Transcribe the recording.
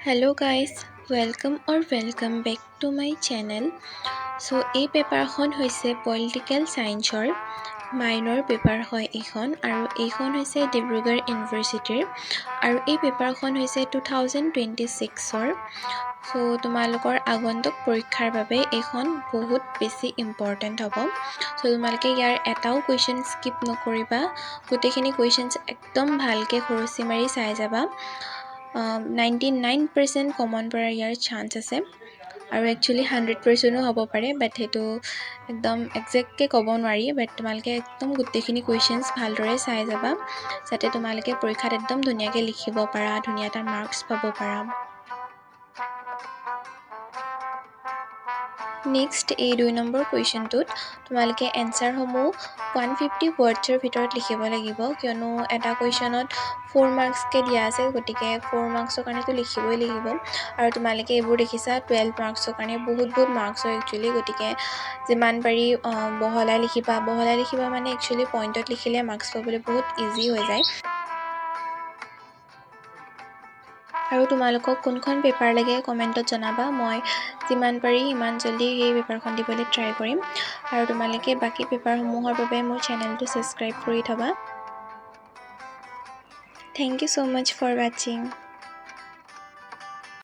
Hello guys, welcome back to my channel. এই পেপাৰখন হৈছে পলিটিকেল সায়েন্সৰ মাইনৰ পেপাৰ হয় এইখন হৈছে ডিব্ৰুগড় ইউনিভাৰ্চিটিৰ আৰু এই পেপাৰখন হৈছে 2026ৰ তোমালোকৰ আগন্তুক পৰীক্ষাৰ বাবে এইখন বহুত বেছি ইম্পৰ্টেন্ট হ'ব তোমালোকে ইয়াৰ এটাও কোৱেশ্চন স্কিপ নকৰিবা গোটেইখিনি কোৱেশ্চনছ একদম ভালকে খৰচি মাৰি চাই যাবা 99% কমন পৰাৰ ইয়াৰ চান্স আছে আৰু একচুয়ালি 100%ও হ'ব পাৰে বাট হেতু একদম এক্সাক্টলি ক'ব নোৱাৰি বাট তোমালোকে একদম গোটেইখিনি কোৱেশ্চনছ ভালদৰে চাই যাবা যাতে তোমালোকে পৰীক্ষাত একদম ধুনীয়াকৈ লিখিব পাৰা ধুনীয়া এটা মাৰ্কছ পাব পাৰা নেক্সট এই 2 নম্বৰ কোৱেশ্চনটোত তোমালোকে এনসাৰ সমূহ 150 ওয়াৰ্ডছৰ ভিতৰত লিখিব লাগিব কিয়নো এটা কোৱেশ্চনত 4 মাৰ্কস কে দিয়া আছে গতিকে 4 মাৰ্কসৰ কাৰণেটো লিখিবই লাগিব আৰু তোমালোকে এইবোৰ দেখিছা 12 মাৰ্কসৰ কাৰণে বহুত মাৰ্কস হয় একচুয়ালি গতিকে যিমান পাৰি বহলাই লিখিবা মানে একচুয়ালি পইণ্টত লিখিলে মাৰ্কস পাবলৈ বহুত ইজি হৈ যায় আৰু তোমালোকক কোনখন পেপাৰ লাগে কমেন্টত জনাবা মই যিমান পাৰি ইমান জলদি এই পেপাৰখন দিবলৈ ট্ৰাই কৰিম আৰু তোমালোকে বাকি পেপাৰসমূহৰ বাবে মোৰ চেনেলটো সাবস্ক্ৰাইব কৰি থবা Thank you so much for watching